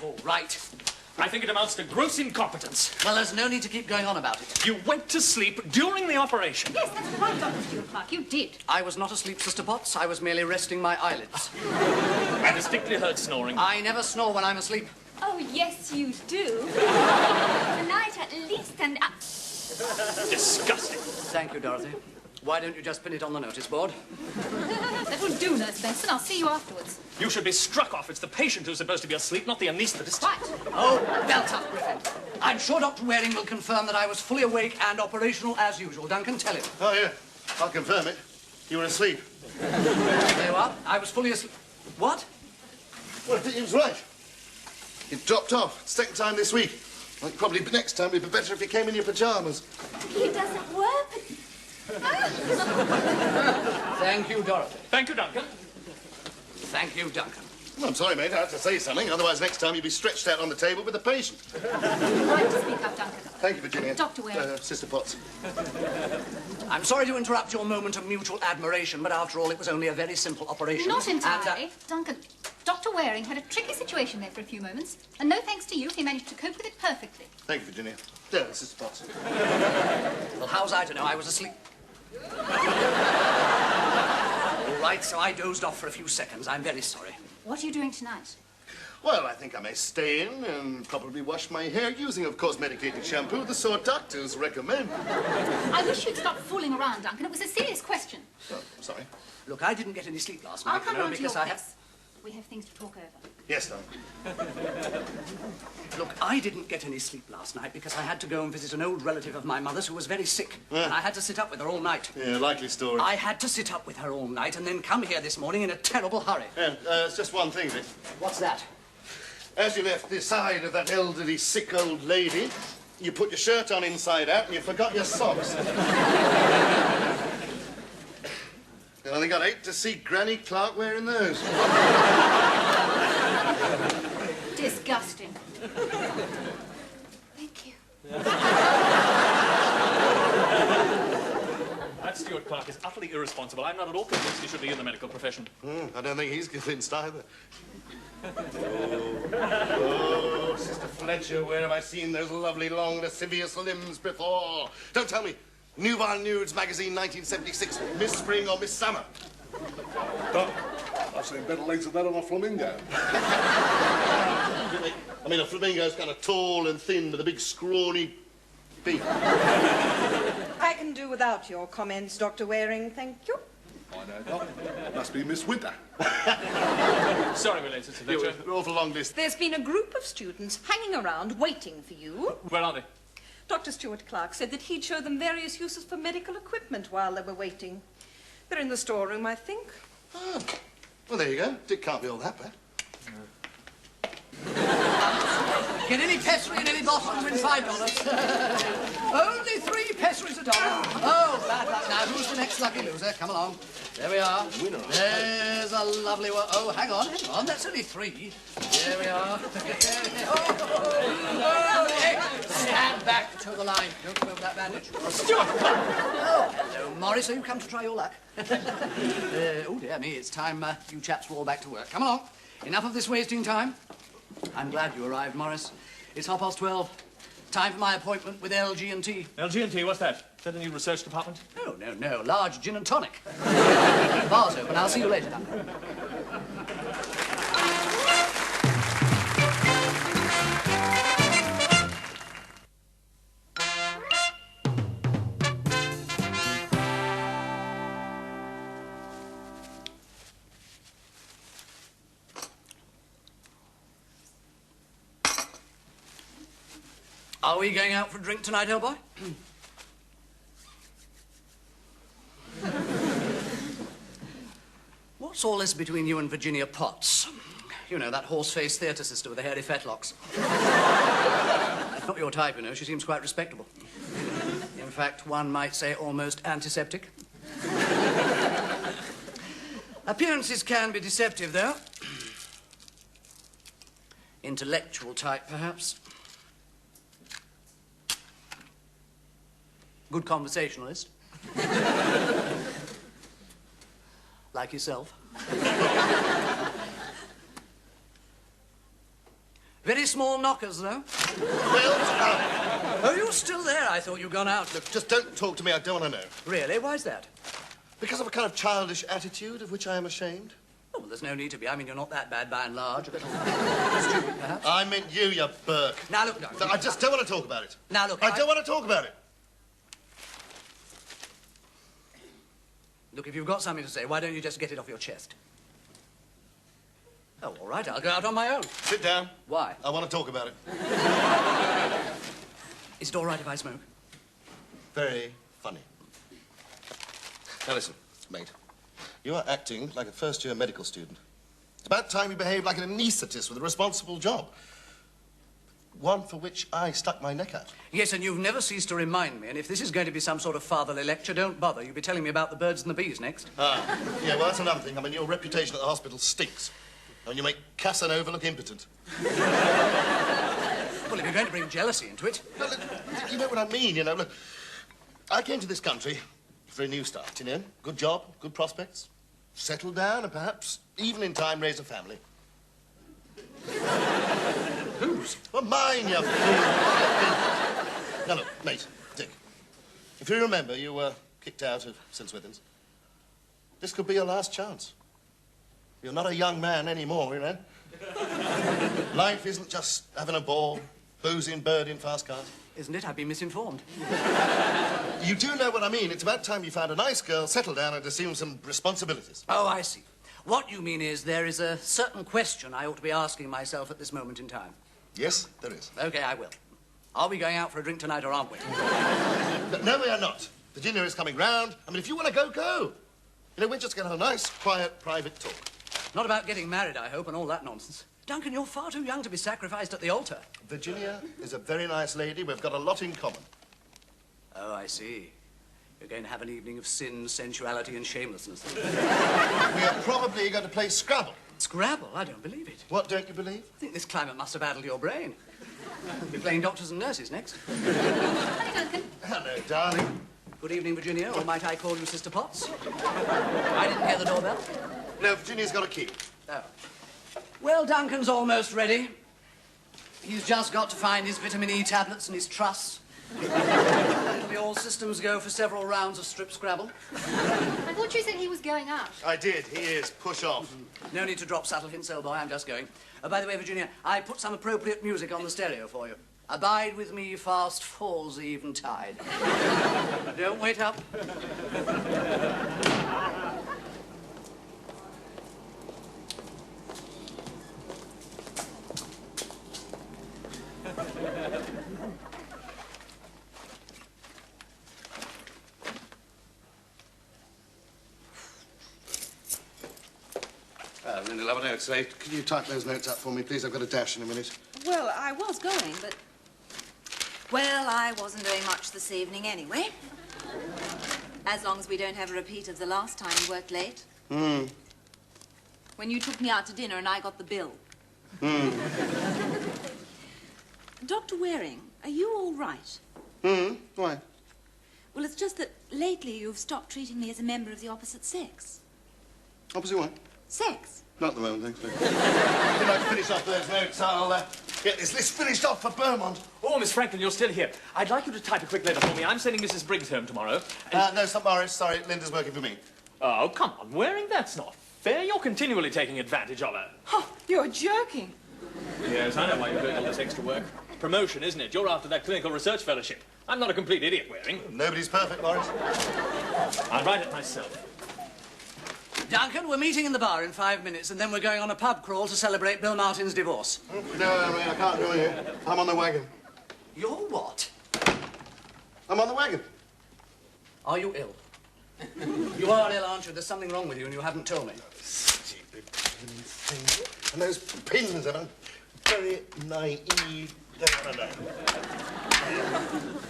all right? I think it amounts to gross incompetence. Well, there's no need to keep going on about it. You went to sleep during the operation. Yes, that's right, Dr. Stewart Clark. You did. I was not asleep, Sister Potts. I was merely resting my eyelids. I distinctly heard snoring. I never snore when I'm asleep. Oh, yes, you do. Tonight at least, and... Disgusting. Thank you, Dorothy. Why don't you just pin it on the notice board? That will do, Nurse Benson. I'll see you afterwards. You should be struck off. It's the patient who's supposed to be asleep, not the anaesthetist. Right. Oh, belt up, Griffin. I'm sure Dr. Waring will confirm that I was fully awake and operational as usual. Duncan, tell him. Oh, yeah. I'll confirm it. You were asleep. There you are. I was fully asleep. What? Well, I think he was right. It dropped off. Second time this week. Well, probably next time it'd be better if you came in your pyjamas. It doesn't work. Thank you, Dorothy. Thank you, Duncan. Thank you, Duncan. Well, I'm sorry, mate. I have to say something. Otherwise, next time you'd be stretched out on the table with the patient. Right to speak up, Duncan. Thank you, Virginia. Dr. Waring. Sister Potts. I'm sorry to interrupt your moment of mutual admiration, but after all, it was only a very simple operation. Not entirely. And, Duncan, Dr. Waring had a tricky situation there for a few moments, and no thanks to you, he managed to cope with it perfectly. Thank you, Virginia. Yeah, Sister Potts. well, how was I to know I was asleep? All right, so I dozed off for a few seconds. I'm very sorry. What are you doing tonight? Well, I think I may stay in and probably wash my hair using, of course, medicated shampoo the sort doctors recommend. I wish you'd stop fooling around, Duncan. It was a serious question. Oh, sorry. Look, I didn't get any sleep last night, I'll come you know, round to your because place. We have things to talk over. Yes, darling. Look, I didn't get any sleep last night because I had to go and visit an old relative of my mother's who was very sick. Yeah. And I had to sit up with her all night. Yeah, likely story. I had to sit up with her all night and then come here this morning in a terrible hurry. Yeah, it's just one thing, Vic. What's that? As you left the side of that elderly, sick old lady, you put your shirt on inside out and you forgot your socks. And I think I'd hate to see Granny Clark wearing those. Disgusting. Thank you. That Stewart Clark is utterly irresponsible. I'm not at all convinced he should be in the medical profession. I don't think he's convinced either. Oh, Sister Fletcher, where have I seen those lovely, long, lascivious limbs before? Don't tell me. Nubile Nudes magazine, 1976. Miss Spring or Miss Summer? Doc, I've seen better legs than that on a flamingo. I mean, a flamingo's kind of tall and thin with a big, scrawny beak. I can do without your comments, Dr. Waring, thank you. I know, Doc. Must be Miss Winter. Sorry, related to Fletcher. We're awful long distance. There's been a group of students hanging around waiting for you. Where are they? Dr. Stewart Clark said that he'd show them various uses for medical equipment while they were waiting. They're in the storeroom, I think. Oh. Well, there you go. It can't be all that bad. Get any pessary in any bottle and win $5. Only 3 pessaries a dollar. Oh, bad luck. Now, who's the next lucky loser? Come along. There we are. There's a lovely one. Oh, hang on. That's only 3. There we are. Hey, stand back to the line. Don't come over that bandage. Stewart! Oh, hello, Morris. So you come to try your luck? Oh, dear me. It's time you chaps were all back to work. Come along. Enough of this wasting time. I'm glad you arrived, Morris. It's 12:30. Time for my appointment with LG&T. LG&T, what's that? Is that a new research department? Oh, no. Large gin and tonic. Bar's open. I'll see you later, Duncan. Are we going out for a drink tonight, old boy? What's all this between you and Virginia Potts? You know, that horse-faced theatre sister with the hairy fetlocks. Not your type, you know. She seems quite respectable. In fact, one might say almost antiseptic. Appearances can be deceptive, though. Intellectual type, perhaps. Good conversationalist. Like yourself. Very small knockers, though? Well, Oh, you're still there. I thought you'd gone out. look, just don't talk to me. I don't want to know. Really? Why's that? Because of a kind of childish attitude of which I am ashamed. Oh, well, there's no need to be. I mean, you're not that bad by and large. A little stupid, perhaps. I meant you Burke. Now, look, no. I just don't want to talk about it. Now, look, I don't want to talk about it. Look, if you've got something to say, why don't you just get it off your chest? Oh, all right, I'll go out on my own. Sit down. Why? I want to talk about it. Is it all right if I smoke? Very funny. Now listen, mate. You are acting like a first-year medical student. It's about time you behaved like an anaesthetist with a responsible job. One for which I stuck my neck out. Yes, and you've never ceased to remind me, and if this is going to be some sort of fatherly lecture, don't bother. You'll be telling me about the birds and the bees next. Ah, yeah, well, that's another thing. I mean, your reputation at the hospital stinks. And you make Casanova look impotent. Well, if you're going to bring jealousy into it... No, look, you know what I mean, you know. Look, I came to this country for a new start, you know. Good job, good prospects. Settle down and perhaps, even in time, raise a family. Whose? Well, mine, you fool. Now, look, mate, Dick. If you remember, you were kicked out of St. Swithin's. This could be your last chance. You're not a young man anymore, you know. Life isn't just having a ball, boozing, birding, fast cars. Isn't it? I've been misinformed. You do know what I mean. It's about time you found a nice girl, settle down, and assume some responsibilities. Oh, I see. What you mean is there is a certain question I ought to be asking myself at this moment in time. Yes, there is. OK, I will. Are we going out for a drink tonight, or aren't we? No, we are not. Virginia is coming round. I mean, if you want to go, go. You know, we're just going to have a nice, quiet, private talk. Not about getting married, I hope, and all that nonsense. Duncan, you're far too young to be sacrificed at the altar. Virginia is a very nice lady. We've got a lot in common. Oh, I see. You're going to have an evening of sin, sensuality, and shamelessness. We're probably going to play Scrabble. Scrabble? I don't believe it. What don't you believe? I think this climate must have addled your brain. We'll be playing doctors and nurses next. Hi, Duncan. Hello, darling. Good evening, Virginia, or might I call you Sister Potts? I didn't hear the doorbell. No, Virginia's got a key. Oh. Well, Duncan's almost ready. He's just got to find his vitamin E tablets and his truss. It'll be all systems go for several rounds of strip Scrabble. I thought you said he was going out. I did. He is. Push off. No need to drop subtle hints, old boy. I'm just going. By the way, Virginia, I put some appropriate music on the stereo for you. Abide with me, fast falls the eventide. Don't wait up. Linda Love, I know it's late. Can you type those notes up for me, please? I've got a dash in a minute. Well, I was going, but... Well, I wasn't doing much this evening anyway. As long as we don't have a repeat of the last time you worked late. When you took me out to dinner and I got the bill. Dr. Waring, are you all right? Why? Well, it's just that lately you've stopped treating me as a member of the opposite sex. Opposite what? Sex? Not at the moment, thanks, mate. If you'd like to finish off those notes, I'll get this list finished off for Beaumont. Oh, Miss Franklin, you're still here. I'd like you to type a quick letter for me. I'm sending Mrs. Briggs home tomorrow. No, St. Morris, sorry, Linda's working for me. Oh, come on, Waring, that's not fair. You're continually taking advantage of her. Oh, you're joking. Yes, I know why you're doing all this extra work. Promotion, isn't it? You're after that clinical research fellowship. I'm not a complete idiot, Waring. Nobody's perfect, Morris. I'll write it myself. Duncan, we're meeting in the bar in 5 minutes, and then we're going on a pub crawl to celebrate Bill Martin's divorce. No, I can't join you. I'm on the wagon. You're what? I'm on the wagon. Are you ill? You are ill, aren't you? There's something wrong with you, and you haven't told me. Stupid thing. And those pins, and I'm very naive. No.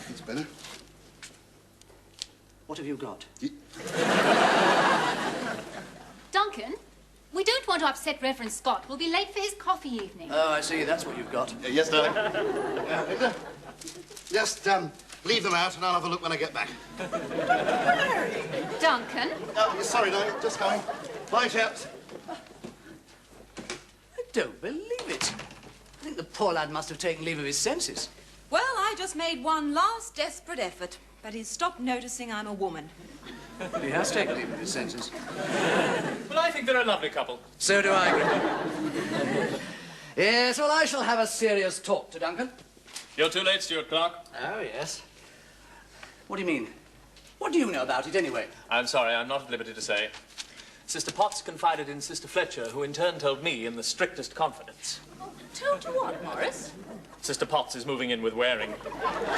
It's better. What have you got? Duncan, we don't want to upset Reverend Scott. We'll be late for his coffee evening. Oh, I see. That's what you've got. Yes, darling. Linda, just leave them out, and I'll have a look when I get back. Duncan? Oh, sorry, darling. Just going. Bye, chaps. I don't believe it. I think the poor lad must have taken leave of his senses. Well, I just made one last desperate effort, but he's stopped noticing I'm a woman. He has taken leave of his senses. Well, I think they're a lovely couple. So do I, Griffin. Yes, well, I shall have a serious talk to Duncan. You're too late, Stuart Clark. Oh, yes. What do you mean? What do you know about it, anyway? I'm sorry, I'm not at liberty to say. Sister Potts confided in Sister Fletcher, who in turn told me in the strictest confidence. Told you what, Morris? Sister Potts is moving in with Waring.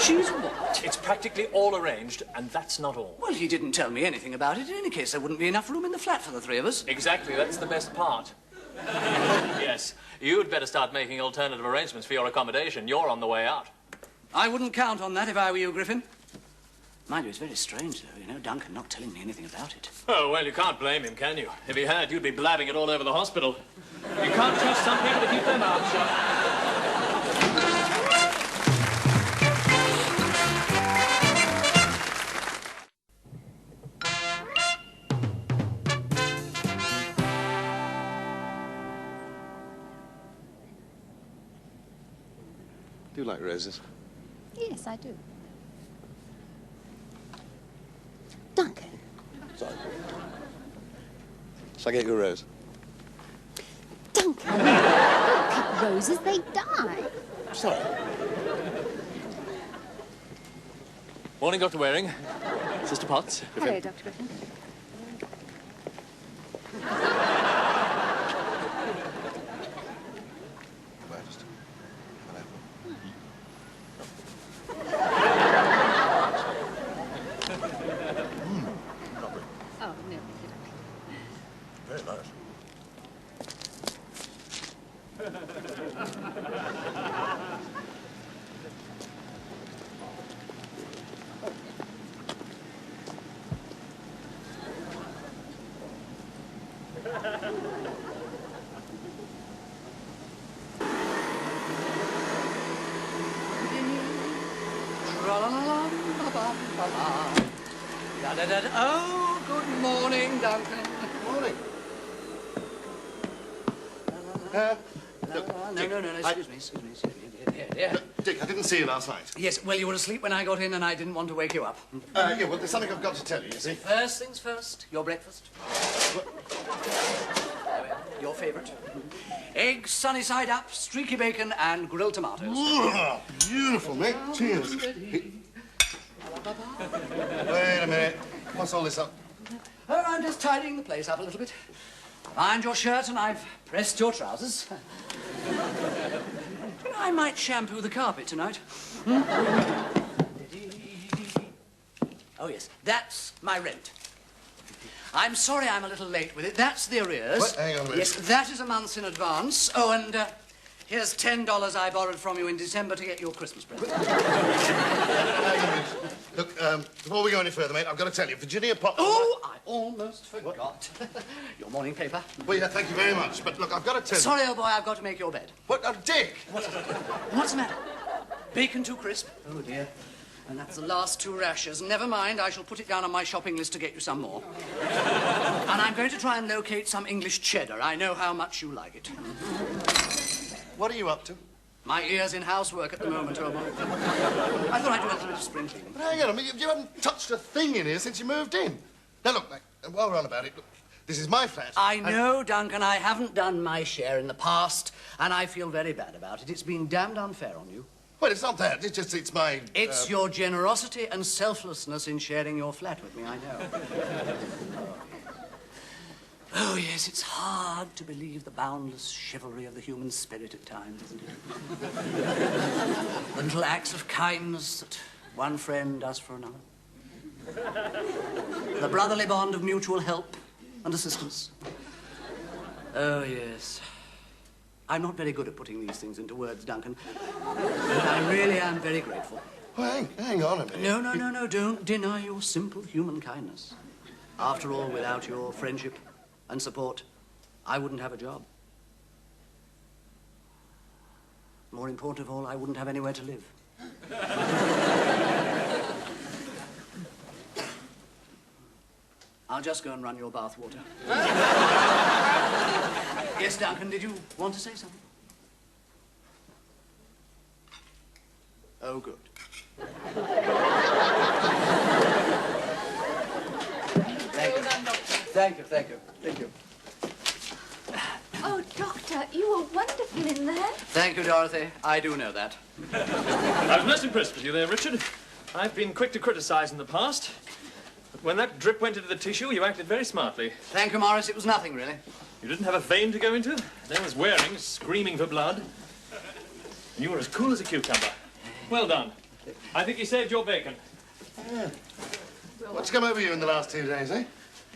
She's what? It's practically all arranged, and that's not all. Well, he didn't tell me anything about it. In any case, there wouldn't be enough room in the flat for the three of us. Exactly, that's the best part. Yes, you'd better start making alternative arrangements for your accommodation. You're on the way out. I wouldn't count on that if I were you, Griffin. Mind you, it's very strange, though, you know, Duncan not telling me anything about it. Oh, well, you can't blame him, can you? If he had, you'd be blabbing it all over the hospital. You can't trust some people to keep their mouths shut. Do you like roses? Yes, I do. Duncan. Sorry. Shall I get you a rose? Duncan. Don't cut roses, they die. Sorry. Morning, Dr. Waring. Sister Potts. Hello, Dr. Griffin. Oh, no. Very nice. Da-da-da-da. Oh, good morning, Duncan. Morning. No, excuse me. Here. Dick, I didn't see you last night. Yes, well, you were asleep when I got in and I didn't want to wake you up. Yeah, well, there's something I've got to tell you, you see. First things first, your breakfast. There we are, your favourite. Eggs sunny side up, streaky bacon and grilled tomatoes. Oh, beautiful, mate. Cheers. Wait a minute. What's all this up? Oh, I'm just tidying the place up a little bit. I've ironed your shirt and I've pressed your trousers. I might shampoo the carpet tonight. Oh, yes, that's my rent. I'm sorry I'm a little late with it. That's the arrears. What? Hang on a minute. Yes, that is a month in advance. Oh, and here's $10 I borrowed from you in December to get your Christmas present. Look, before we go any further, mate, I've got to tell you, Virginia Potts... Oh, I almost forgot. Your morning paper. Well, yeah, thank you very much. But look, I've got to tell you... Sorry, old boy, I've got to make your bed. What? Dick! What's the matter? Bacon too crisp? Oh, dear. And that's the last 2 rashers. Never mind, I shall put it down on my shopping list to get you some more. And I'm going to try and locate some English cheddar. I know how much you like it. What are you up to? My ear's in housework at the moment, old boy. I thought I'd do a little bit of spring cleaning. But hang on, I mean, you haven't touched a thing in here since you moved in. Now, look, mate, while we're on about it, look, this is my flat. I know, Duncan, I haven't done my share in the past, and I feel very bad about it. It's been damned unfair on you. Well, it's not that. It's just, it's my... It's your generosity and selflessness in sharing your flat with me, I know. Oh, yes, it's hard to believe the boundless chivalry of the human spirit at times, isn't it? The little acts of kindness that one friend does for another. The brotherly bond of mutual help and assistance. Oh, yes. I'm not very good at putting these things into words, Duncan. But I really am very grateful. Well, hang on a minute. No, don't deny your simple human kindness. After all, without your friendship and support, I wouldn't have a job. More important of all, I wouldn't have anywhere to live. I'll just go and run your bath water. Yes, Duncan, did you want to say something? Oh, good. Thank you. Thank you, thank you, thank you. Oh, Doctor, you were wonderful in there. Thank you, Dorothy. I do know that. I was most impressed with you there, Richard. I've been quick to criticize in the past. But when that drip went into the tissue, you acted very smartly. Thank you, Morris. It was nothing, really. You didn't have a vein to go into. There was Waring screaming for blood. And you were as cool as a cucumber. Well done. I think you saved your bacon. Yeah. What's come over you in the last 2 days, eh? You're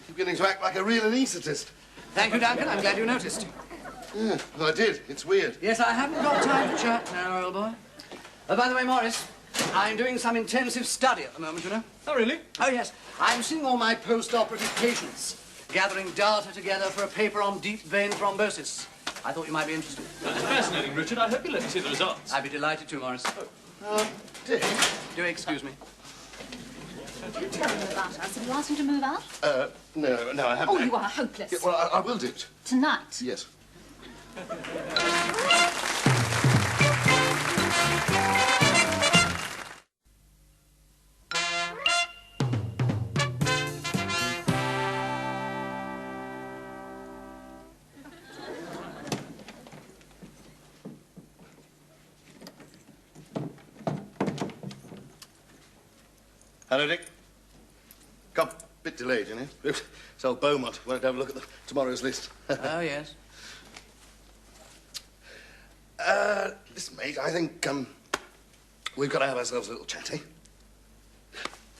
beginning to act like a real anaesthetist. Thank you, Duncan. I'm glad you noticed. Yeah, well, I did. It's weird. Yes, I haven't got time to chat now, old boy. By the way, Morris, I'm doing some intensive study at the moment, you know. Oh, really? Oh, yes. I'm seeing all my post-operative patients, gathering data together for a paper on deep vein thrombosis. I thought you might be interested. That's fascinating, Richard. I hope you let me see the results. I'd be delighted to, Morris. Dick? Do excuse me. Do tell him about us. Have you asked him to move out? No, I haven't. Oh, you are hopeless. Yeah, well, I will do it. Tonight. Yes. Hello, Dick. Come, bit delayed, you know. So Beaumont wanted to have a look at tomorrow's list. Oh, yes. Listen, mate, I think, we've got to have ourselves a little chat, eh?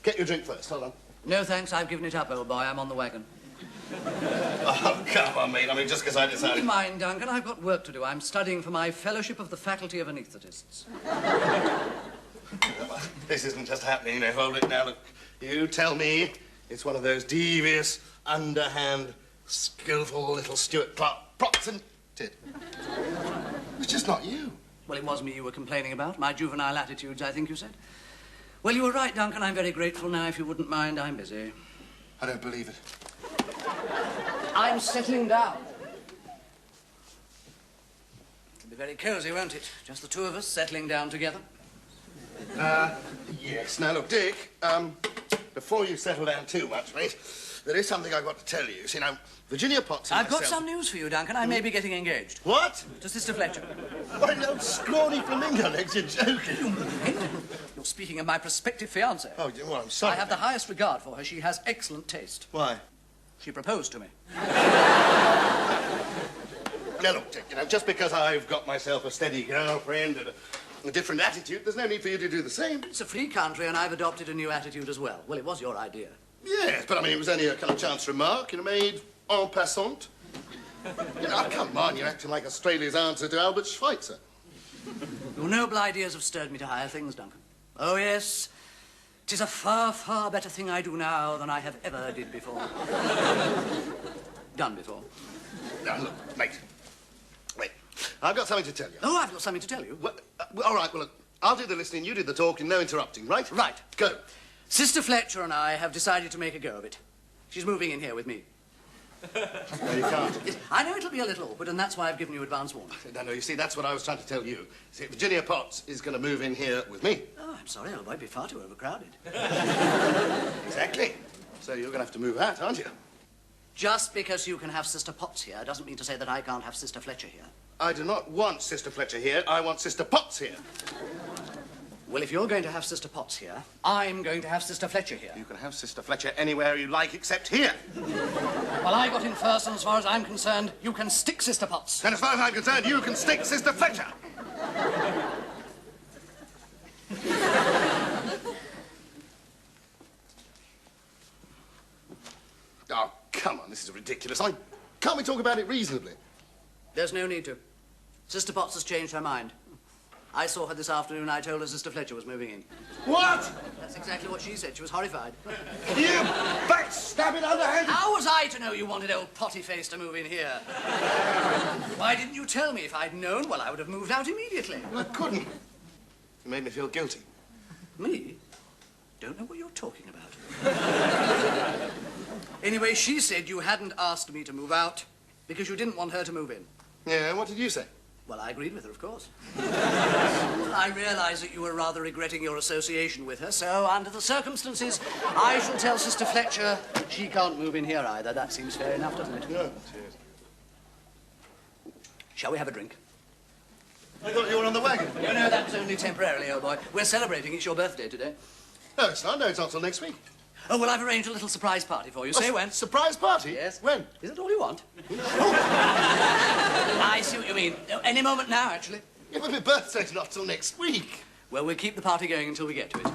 Get your drink first, hold on. No, thanks. I've given it up, old boy. I'm on the wagon. Oh, come on, mate. I mean, just because I Never decided... mind, Duncan. I've got work to do. I'm studying for my fellowship of the Faculty of Anaesthetists. This isn't just happening, you know. Hold it now. Look, you tell me it's one of those devious, underhand, skillful little Stuart Clark props and... Did. It's just not you. Well, it was me you were complaining about. My juvenile attitudes, I think you said. Well, you were right, Duncan. I'm very grateful now. If you wouldn't mind, I'm busy. I don't believe it. I'm settling down. It'll be very cosy, won't it? Just the two of us settling down together. Yes. Now, look, Dick, before you settle down too much, mate, there is something I've got to tell you. See, now, Virginia Potts and I've got myself... some news for you, Duncan. I may be getting engaged. What? To Sister Fletcher. What, no scrawny flamingo legs, you're joking. You're speaking of my prospective fiancée. Oh, well, I'm sorry. I have the highest regard for her. She has excellent taste. Why? She proposed to me. Now, look, Dick, you know, just because I've got myself a steady girlfriend and a different attitude, there's no need for you to do the same. It's a free country, and I've adopted a new attitude as well. Well, it was your idea. Yes, but I mean, it was only a kind of chance remark, you know, made en passant. You know, come on, you're acting like Australia's answer to Albert Schweitzer. Your noble ideas have stirred me to higher things, Duncan. Oh, yes. 'Tis a far, far better thing I do now than I have ever did before. Done before. Now, look, mate. Wait, I've got something to tell you. Oh, I've got something to tell you. Well, all right, well, look, I'll do the listening, you do the talking, no interrupting, right? Right. Go. Sister Fletcher and I have decided to make a go of it. She's moving in here with me. No, you can't. Yes, I know it'll be a little awkward, and that's why I've given you advance warning. No, you see, that's what I was trying to tell you. See, Virginia Potts is going to move in here with me. Oh, I'm sorry, old boy. It'd be far too overcrowded. Exactly. So you're going to have to move out, aren't you? Just because you can have Sister Potts here doesn't mean to say that I can't have Sister Fletcher here. I do not want Sister Fletcher here. I want Sister Potts here. Well, if you're going to have Sister Potts here, I'm going to have Sister Fletcher here. You can have Sister Fletcher anywhere you like except here. Well, I got in first, and as far as I'm concerned, you can stick Sister Potts. And as far as I'm concerned, you can stick Sister Fletcher. Oh, come on, this is ridiculous. Can't we talk about it reasonably? There's no need to. Sister Potts has changed her mind. I saw her this afternoon and I told her Sister Fletcher was moving in. What? That's exactly what she said. She was horrified. You backstabbing underhand... How was I to know you wanted old Potty-Face to move in here? Why didn't you tell me? If I'd known, well, I would have moved out immediately. I couldn't. You made me feel guilty. Me? Don't know what you're talking about. Anyway, she said you hadn't asked me to move out because you didn't want her to move in. Yeah, what did you say? Well, I agreed with her, of course. I realise that you were rather regretting your association with her, so under the circumstances, I shall tell Sister Fletcher she can't move in here either. That seems fair enough, doesn't it? Yeah. Shall we have a drink? I thought you were on the wagon. No, no, that was only temporarily, old boy. We're celebrating. It's your birthday today. No, it's not. No, it's not till next week. Oh, well, I've arranged a little surprise party for you. Say when. Surprise party? Yes. When? Is it all you want? I see what you mean. Any moment now, actually. Yeah, but my birthday's not till next week. Well, we'll keep the party going until we get to it.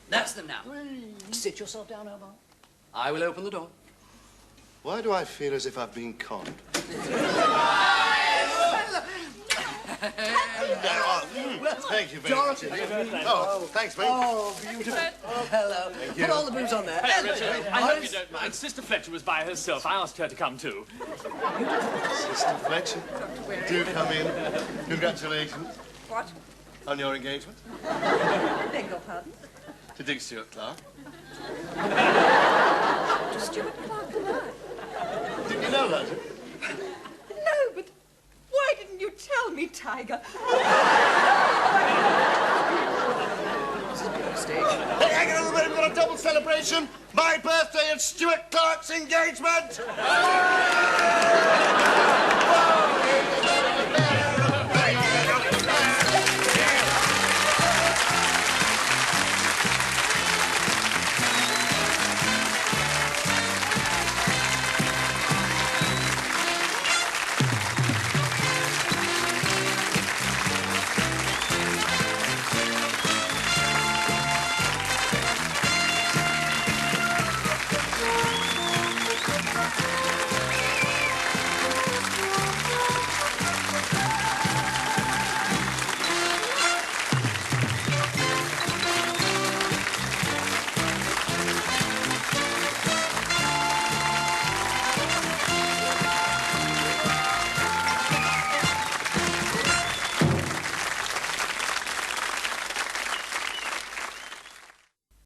That's them now. Sit yourself down, old boy. I will open the door. Why do I feel as if I've been conned? Thank you very much. Oh, thanks, mate. Oh, beautiful. Hello. Put all the booze on there. Hey, Richard, I hope you don't mind. Sister Fletcher was by herself. I asked her to come too. Sister Fletcher, do come in. Congratulations What? on your engagement Beg your pardon? to Dick Stewart Clark. Stuart Clark and I. Didn't you know that? No, but why didn't you tell me, Tiger? Hey, hang on a minute, we've got a double celebration. My birthday and Stuart Clark's engagement.